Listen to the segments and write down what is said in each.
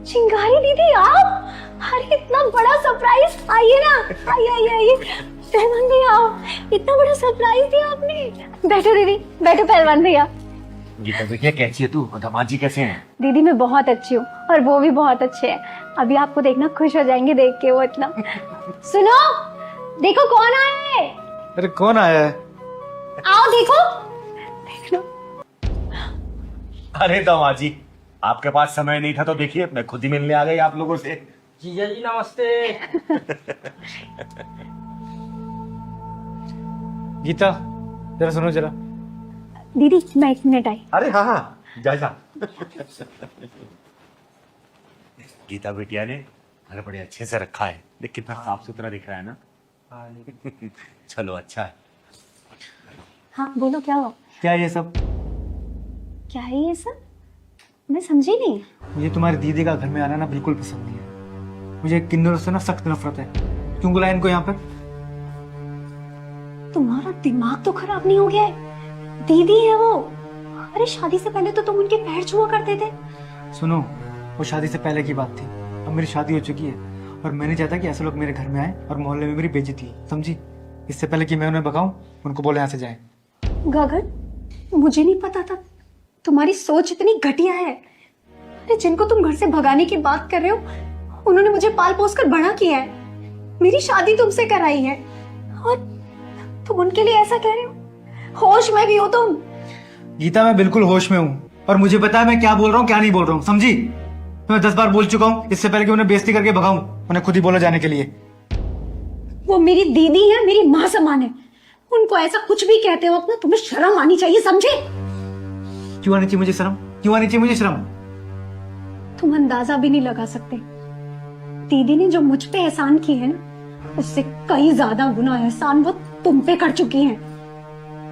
चिंगारी दीदी आप? अरे इतना बड़ा सरप्राइज! आइए ना, आइए आइए आइए। पहलवान भैया आओ, इतना बड़ा सरप्राइज दिया आपने। बैठो दीदी, बैठो पहलवान भैया। गीता देखिए कैसी है तू और दामाद जी कैसे हैं? दीदी मैं बहुत अच्छी हूँ और वो भी बहुत अच्छे हैं। अभी आपको देखना खुश हो जाएंगे देख के वो इतना। सुनो, देखो कौन आया है। अरे कौन आया है? आओ देखो, देख लो। अरे दामाद जी, आपके पास समय नहीं था तो देखिए मैं खुद ही मिलने आ गई आप लोगों से। जीजा जी नमस्ते। गीता जरा सुनो जरा। दीदी मैं 1 मिनट आई। अरे हाँ हाँ, जा। गीता बिटिया ने अरे बड़े अच्छे से रखा है, देख कितना साफ सुथरा दिख रहा है ना। चलो अच्छा है। हाँ बोलो, क्या हो? क्या ये सब? क्या है ये सब? मैं समझी नहीं। मुझे तुम्हारी दीदी का घर में आना ना बिल्कुल पसंद नहीं है। मुझे किन्नरों से ना सख्त नफरत है। क्यों बुलाया इनको यहाँ पर? तुम्हारा दिमाग तो खराब नहीं हो गया है? दीदी है वो। अरे शादी से पहले तो तुम उनके पैर छुआ करते थे। सुनो, वो शादी से पहले की बात थी। अब मेरी शादी हो चुकी है और मैं नहीं चाहता कि ऐसे लोग मेरे घर में आए और मोहल्ले में मेरी बेइज्जती हो, समझी? इससे पहले कि मैं उन्हें भगाऊं, उनको बोले यहाँ से जाएं। गगन, मुझे नहीं पता था तुम्हारी सोच इतनी घटिया है। अरे जिनको तुम घर से भगाने की बात कर रहे हो, उन्होंने मुझे पाल पोस कर बड़ा किया है, मेरी शादी तुमसे कराई है और तुम उनके लिए ऐसा कह रहे हो? होश में भी हो तुम? गीता मैं बिल्कुल होश में हूँ और मुझे पता है मैं क्या बोल रहा हूँ क्या नहीं बोल रहा हूँ, समझी? मैं 10 बार बोल चुका हूँ इससे पहले कि उन्हें बेइज्जती करके भगाऊं, उन्हें खुद ही बोला जाने के लिए। वो मेरी दीदी है, मेरी माँ समान है। उनको ऐसा कुछ भी कहते हो ना, तुम्हें शर्म आनी चाहिए, समझे? क्यों आनी चाहिए मुझे शर्म? क्यों आनी चाहिए मुझे शर्म? तुम अंदाजा भी नहीं लगा सकते। दीदी ने जो मुझ पे एहसान किए हैं ना, उससे कई ज्यादा गुना एहसान वो तुम पे कर चुकी हैं।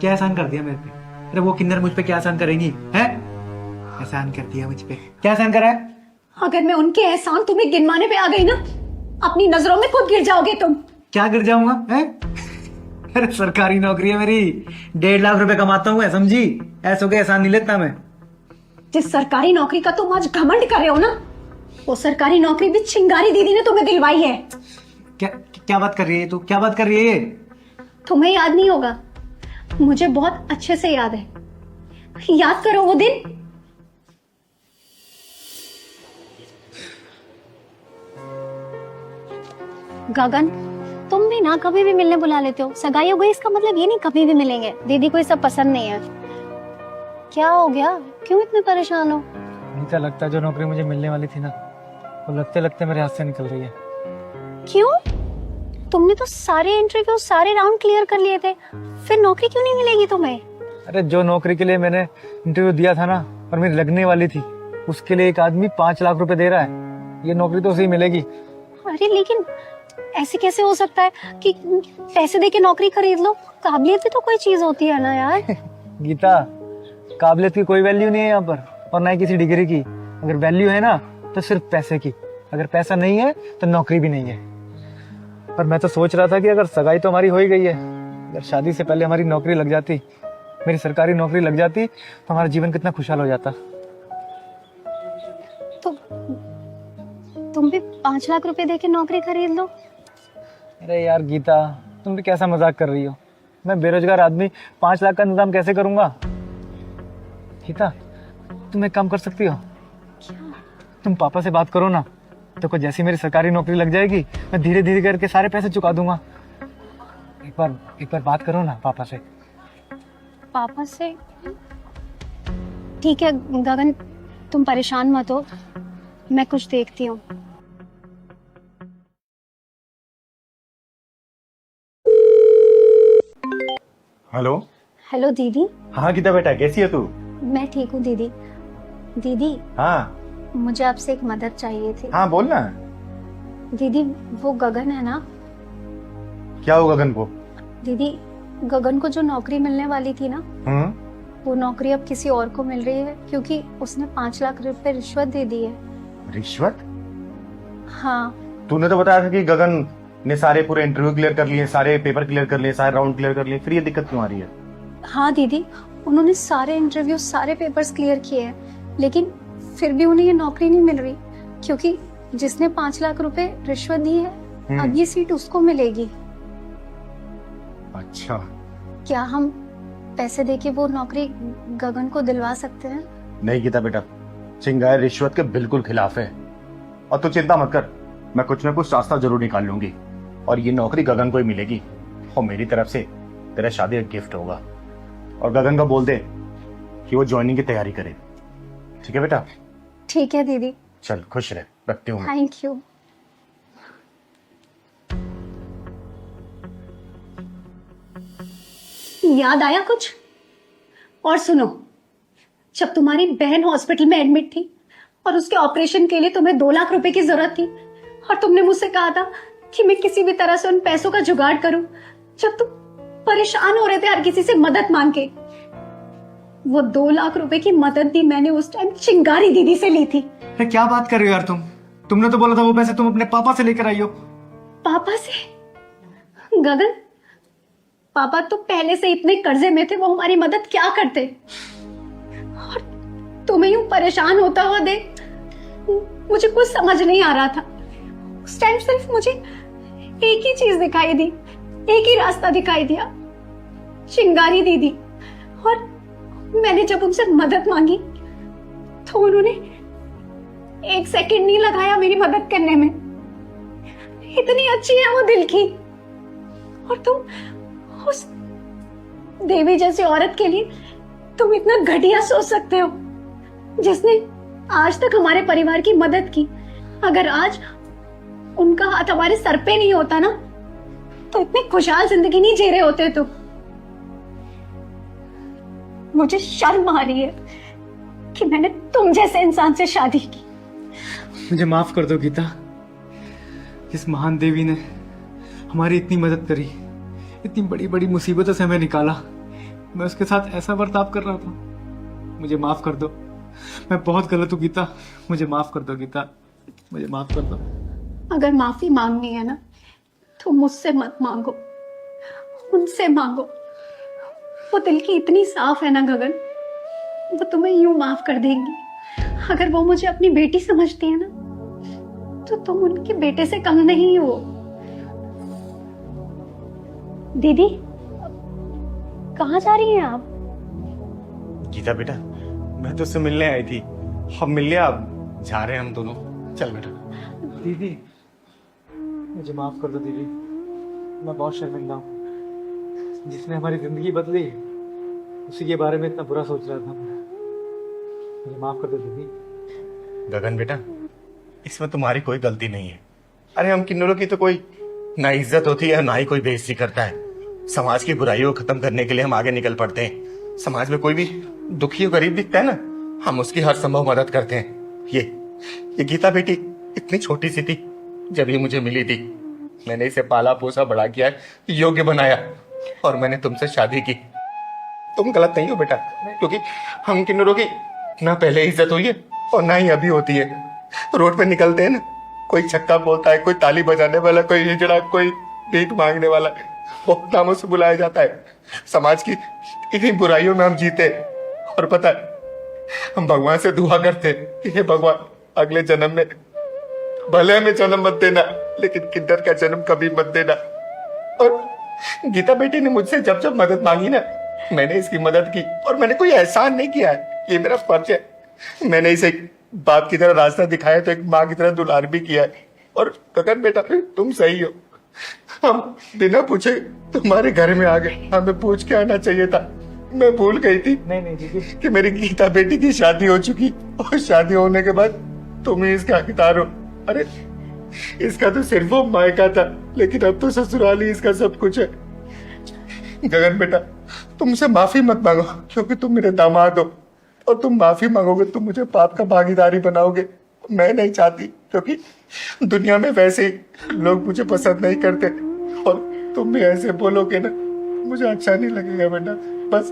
क्या एहसान कर दिया मेरे पे? अरे वो किन्नर मुझ पे क्या एहसान करेंगी? हैं? एहसान कर दिया मुझ पे? क्या एहसान करा है? अगर मैं उनके एहसान तुम्हें गिनवाने पे आ गई ना, अपनी नजरों में खुद गिर जाओगे तुम। क्या गिर जाऊंगा? हैं? अरे सरकारी नौकरी है मेरी, 1.5 लाख रुपए कमाता हूँ, समझी? ऐसों के एहसान नहीं लेता मैं। जिस सरकारी नौकरी का तुम आज घमंड कर रहे हो ना, वो सरकारी नौकरी भी चिंगारी दीदी ने तुम्हें दिलवाई है। क्या बात कर रही है तू? क्या बात कर रही है? तुम्हें याद नहीं होगा, मुझे बहुत अच्छे से याद है। याद करो वो दिन। गगन, तुम भी ना कभी भी मिलने बुला लेते हो। सगाई हो गई इसका मतलब ये नहीं कभी भी मिलेंगे। दीदी को ये सब पसंद नहीं है। क्या हो गया, क्यों इतने परेशान हो? नहीं तो लगता जो नौकरी मुझे मिलने वाली थी ना, वो लगते लगते मेरे हाथ से निकल रही है। क्यों? तुमने तो सारे इंटरव्यू, सारे राउंड क्लियर कर लिए थे, फिर नौकरी क्यों नहीं मिलेगी तुम्हें? अरे जो नौकरी के लिए मैंने इंटरव्यू दिया था ना और मेरी लगने वाली थी, उसके लिए एक आदमी 5 लाख रुपए दे रहा है। ये नौकरी तो उसे ही मिलेगी। अरे लेकिन ऐसे कैसे हो सकता है कि पैसे देके नौकरी खरीद लो? काबिलियत भी तो कोई चीज होती है ना यार। गीता, काबिलियत की कोई वैल्यू नहीं है यहाँ पर और ना ही किसी डिग्री की। अगर वैल्यू है ना तो सिर्फ पैसे की। अगर पैसा नहीं है तो नौकरी भी नहीं है। पर मैं तो सोच रहा था कि अगर सगाई तो हमारी हो ही गई है, अगर शादी से पहले हमारी नौकरी लग जाती, मेरी सरकारी नौकरी लग जाती, तो हमारा जीवन कितना खुशहाल हो जाता। तो तुम भी 5 लाख रुपए देके नौकरी खरीद लो। अरे यार गीता, तुम भी कैसा मजाक कर रही हो? मैं बेरोजगार आदमी 5 लाख का इंतजाम कैसे करूंगा? गीता, तुम एक काम कर सकती हो। तुम पापा से बात करो ना, तो जैसी मेरी सरकारी नौकरी लग जाएगी, मैं धीरे धीरे करके सारे पैसे चुका दूंगा। एक बार बात करो ना पापा से। पापा से? ठीक है गगन, तुम परेशान मत हो, मैं कुछ देखती हूँ। हेलो। हेलो दीदी। हाँ गीता बेटा, कैसी है तू? मैं ठीक हूँ दीदी। दीदी हाँ मुझे आपसे एक मदद चाहिए थी। हाँ बोल ना। दीदी वो गगन है ना? क्या हो गगन को? दीदी गगन को जो नौकरी मिलने वाली थी ना, वो नौकरी अब किसी और को मिल रही है क्योंकि उसने 5 लाख रुपए रिश्वत दे दी है। रिश्वत? हाँ। तूने तो बताया था कि गगन ने सारे पूरे इंटरव्यू क्लियर कर लिए, सारे पेपर क्लियर कर लिए, सारे राउंड क्लियर कर लिए, फिर ये दिक्कत क्यों आ रही है? हाँ दीदी, उन्होंने सारे इंटरव्यू, सारे पेपर्स क्लियर किए हैं, लेकिन फिर भी उन्हें ये नौकरी नहीं मिल रही। क्योंकि जिसने 5 लाख रुपए रिश्वत दी है अब ये सीट उसको मिलेगी। अच्छा, क्या हम पैसे देके वो नौकरी गगन को दिलवा सकते हैं? नहीं गीता बेटा, चिंगारी रिश्वत के बिल्कुल खिलाफ है। और तू चिंता मत कर, मैं कुछ ना कुछ रास्ता जरूर निकाल लूंगी और ये नौकरी गगन को ही मिलेगी। और मेरी तरफ से तेरा शादी का गिफ्ट होगा। और गगन का बोल दे कि वो ज्वाइनिंग की तैयारी करे। ठीक है बेटा? ठीक है दीदी। चल खुश रह, रखती हूँ मैं। Thank you. याद आया कुछ? और सुनो, जब तुम्हारी बहन हॉस्पिटल में एडमिट थी और उसके ऑपरेशन के लिए तुम्हें 2 लाख रुपए की जरूरत थी और तुमने मुझसे कहा था कि मैं किसी भी तरह से उन पैसों का जुगाड़ करूं, जब तुम परेशान हो रहे थे हर किसी से मदद मांग के, वो 2 लाख रुपए की मदद भी मैंने उस टाइम चिंगारी दीदी से ली थी। अरे क्या बात कर रही हो यार तुमने तो बोला था वो पैसे तुम अपने पापा से लेकर आई हो। पापा से? गगन, पापा तो पहले से इतने कर्जे में थे, वो हमारी मदद क्या करते? और तुम्हें यूं परेशान होता हुआ देख मुझे कुछ समझ नहीं आ रहा था। उस टाइम सिर्फ मुझे एक ही चीज दिखाई दी, एक ही रास्ता दिखाई दिया, चिंगारी दीदी। और मैंने जब उनसे मदद मांगी तो उन्होंने 1 सेकंड नहीं लगाया मेरी मदद करने में। इतनी अच्छी है वो दिल की। और तुम उस देवी जैसी औरत के लिए तुम इतना घटिया सोच सकते हो, जिसने आज तक हमारे परिवार की मदद की। अगर आज उनका हाथ हमारे सर पे नहीं होता ना, तो इतनी खुशहाल जिंदगी नहीं जी रहे होते। तो मुझे शर्म आ रही है कि मैंने तुम जैसे इंसान से शादी की। मुझे माफ कर दो गीता। इस महान देवी ने हमारी इतनी मदद करी, इतनी बड़ी बड़ी मुसीबतों से हमें निकाला। मैं उसके साथ ऐसा बर्ताव कर रहा था। मुझे माफ कर दो, मैं बहुत गलत हूँ गीता। मुझे माफ कर दो गीता, मुझे माफ कर दो। अगर माफी मांगनी है ना तो मुझसे मत मांगो, उनसे मांगो। वो दिल की इतनी साफ है ना गगन, वो तुम्हें यूं माफ कर देंगी। अगर वो मुझे अपनी बेटी समझती है ना, तो तुम उनके बेटे से कम नहीं हो। दीदी, कहाँ जा रही हैं आप? गीता बेटा, मैं तो उससे मिलने आई थी। हम मिल लिया, अब जा रहे हैं हम दोनों। चल बेटा। दीदी मुझे माफ कर दो दीदी, मैं बहुत शर्मिंदा हूँ। जिसने हमारी जिंदगी बदली उसी के बारे में इतना बुरा सोच रहा था। मुझे माफ कर दो दीदी। गगन बेटा, इसमें तुम्हारी कोई गलती नहीं है। अरे हम किन्नरों की तो कोई ना इज्जत होती है ना ही कोई बेइज्जती करता है। समाज की बुराइयों को खत्म करने के लिए हम आगे निकल पड़ते हैं। समाज में कोई भी दुखी और गरीब दिखता है ना, हम उसकी हर संभव मदद करते हैं। ये गीता बेटी इतनी छोटी सी थी जब ये मुझे मिली थी। मैंने इसे पाला पोसा बड़ा किया, योग्य बनाया और मैंने तुमसे शादी की। तुम गलत नहीं हो बेटा, क्योंकि हम किन्नरों की ना पहले इज्जत हुई है और ना ही अभी होती है। रोड पे निकलते हैं ना, कोई छक्का बोलता है, कोई ताली बजाने वाला, कोई हिजड़ा, कोई भीख मांगने वाला, बहुत नामों से बुलाया जाता है। समाज की इन्हीं बुराइयों में हम जीते। और पता है, हम भगवान से दुआ करते, हे भगवान अगले जन्म में भले हमें जन्म मत देना, लेकिन किन्नर का जन्म कभी मत देना। और गीता बेटी ने मुझसे जब जब मदद मांगी ना, मैंने इसकी मदद की। और मैंने कोई एहसान नहीं किया है, ये मेरा फर्ज है। मैंने इसे एक बाप की तरह रास्ता दिखाया तो एक माँ की तरह दुलार भी किया है। और गगन बेटा, तुम सही हो। हम बिना पूछे तुम्हारे घर में आ गए, हमें पूछ के आना चाहिए था। मैं भूल गई थी नहीं दीदी कि मेरी गीता बेटी की शादी हो चुकी, और शादी होने के बाद तुम ही इसका हकदार हो। अरे इसका तो सिर्फ वो मायका था, लेकिन अब तो ससुराल ही इसका सब कुछ है। गगन बेटा, तुमसे माफी मत मांगो, क्योंकि तुम मेरे दामाद हो। और तुम माफी मांगोगे तो मुझे पाप का भागीदारी बनाओगे। मैं नहीं चाहती, क्योंकि दुनिया में वैसे ही लोग मुझे पसंद नहीं करते। और तुम भी ऐसे बोलोगे ना, मुझे अच्छा नहीं लगेगा बेटा। बस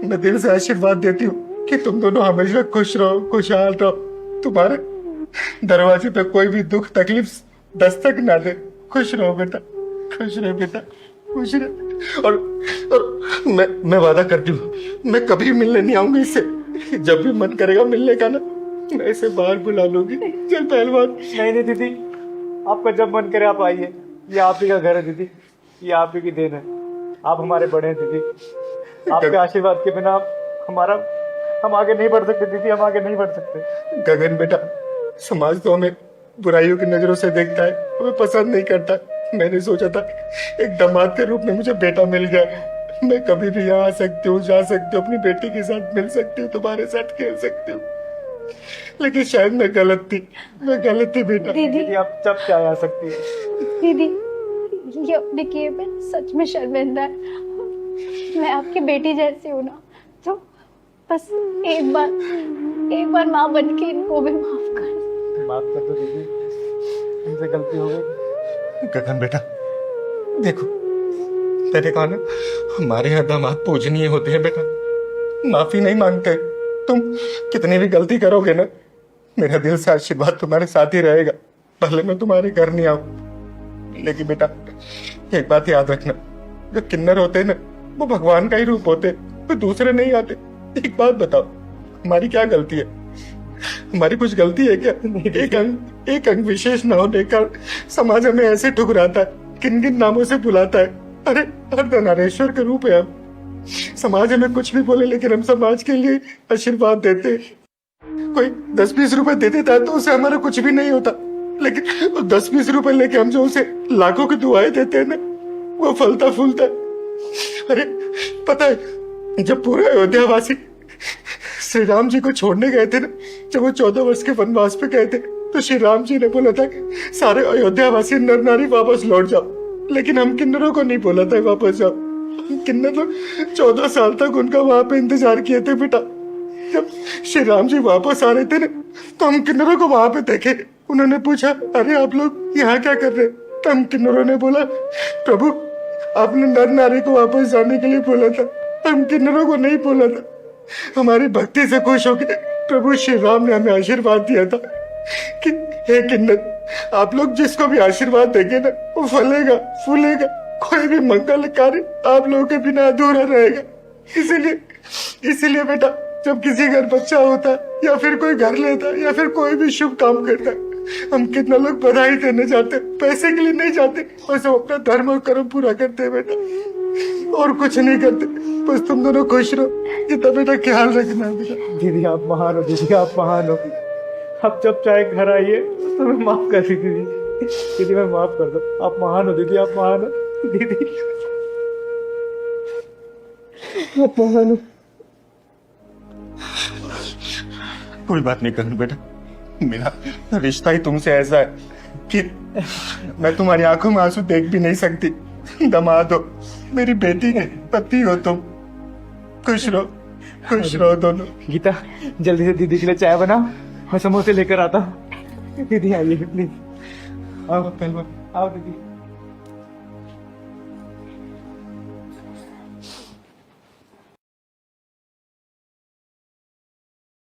मैं दिल से आशीर्वाद देती हूँ कि तुम दोनों हमेशा खुश रहो, खुशहाल रहो। तुम्हारे दरवाजे पे कोई भी दुख तकलीफ दस्तक ना दे। खुश रहो बेटा, खुश रहो बेटा, खुश रहो। और मैं वादा करती हूँ, मैं कभी मिलने नहीं आऊंगी इससे। जब भी मन करेगा मिलने का ना, मैं इसे बाहर बुला लूंगी। चल पहलवान। नहीं नहीं दीदी, आपका जब मन करे आप आइए, ये आप ही का घर है दीदी, ये आप ही की देन है। आप हमारे बड़े हैं दीदी, आपके आशीर्वाद के बिना हम आगे नहीं बढ़ सकते दीदी, हम आगे नहीं बढ़ सकते। गगन बेटा, समाज तो हमें बुराइयों की नजरों से देखता है, हमें पसंद नहीं करता। मैंने सोचा था एक दामाद के रूप में मुझे बेटा मिल जाए, मैं कभी भी यहाँ आ सकती हूँ, जा सकती हूँ, अपनी बेटी के साथ मिल सकती हूँ, तुम्हारे साथ खेल सकती हूँ। लेकिन शायद मैं गलत थी बेटा। दीदी आप जब चाहे आ सकती है। दीदी, ये अपने किए पे सच में शर्मिंदा है। मैं आपकी बेटी जैसी हूँ ना, तो बस एक बार माँ बन के इनको भी माफ कर दो दीदी, इनसे गलती हो गई। गगन बेटा देखो, मैंने कहा ना हमारे यहाँ दामाद पूजनीय होते हैं बेटा, माफी नहीं मांगते। तुम कितनी भी गलती करोगे ना, मेरा दिल से आशीर्वाद तुम्हारे साथ ही रहेगा, भले मैं तुम्हारे घर नहीं आऊं। लेकिन बेटा एक बात याद रखना, जो किन्नर होते हैं ना वो भगवान का ही रूप होते, वो दूसरे नहीं आते। एक बात बताओ, हमारी क्या गलती है? हमारी कुछ गलती है क्या? एक अंग विशेष न होने का समाज हमें ऐसे ठुकराता है, किन किन नामों से बुलाता है। अरे अर्धनारेश्वर के रूप है हम। समाज हमें कुछ भी बोले, लेकिन हम समाज के लिए आशीर्वाद देते। कोई 10-20 रुपए दे देता है तो उसे हमारा कुछ भी नहीं होता, लेकिन 10-20 रुपए लेके हम जो उसे लाखों की दुआएं देते हैं ना, वो फलता फूलता है। अरे पता है, जब पूरे अयोध्यावासी श्री राम जी को छोड़ने गए थे ना, जब वो 14 वर्ष के वनवास पे गए थे, तो श्री राम जी ने बोला था कि सारे अयोध्यावासी नर नारी वापस लौट जाओ, लेकिन हम किन्नरों को नहीं बोला था वापस जाओ। किन्नर तो 14 साल तक उनका वहां पे इंतजार किए थे बेटा। जब श्री राम जी वापस आ रहे थे ना, तो हम किन्नरों को वहां पे देखे। उन्होंने पूछा, अरे आप लोग यहाँ क्या कर रहे? तो हम किन्नरों ने बोला, प्रभु आपने नर नारी को वापस जाने के लिए बोला था, हम किन्नरों को नहीं बोला था। हमारी भक्ति से खुश होकर प्रभु श्री राम ने हमें आशीर्वाद दिया था कि हे किन्नर, आप लोग जिसको भी आशीर्वाद देंगे ना, वो फलेगा फूलेगा, कोई भी मंगल कार्य आप लोगों के बिना अधूरा रहेगा। इसीलिए बेटा, जब किसी घर बच्चा होता है या फिर कोई घर लेता है या फिर कोई भी शुभ काम करता है, हम कितना लोग बधाई देने जाते, पैसे के लिए नहीं जाते, बस हम अपना धर्म और कर्म पूरा करते हैं बेटा, और कुछ नहीं करते। बस तुम दोनों खुश रहो, इतना बेटा ख्याल रखना बेटा। दीदी आप महान हो, दीदी आप महान हो। आप जब चाहे घर आइए, तो मैं माफ कर दीदी। दीदी मैं माफ कर दो, आप महान हो दीदी, आप महान हो दीदी, आप महान हो। कोई बात नहीं करण बेटा, मेरा रिश्ता ही तुमसे ऐसा है कि मैं तुम्हारी आंखों में आंसू देख भी नहीं सकती। दामाद हो, मेरी बेटी है, पति हो तुम। खुश रहो दोनों। गीता जल्दी से दीदी के लिए चाय बनाओ, मैं समोसे लेकर आता हूँ। दीदी आइए प्लीज, आओ पहलवान, आओ दीदी।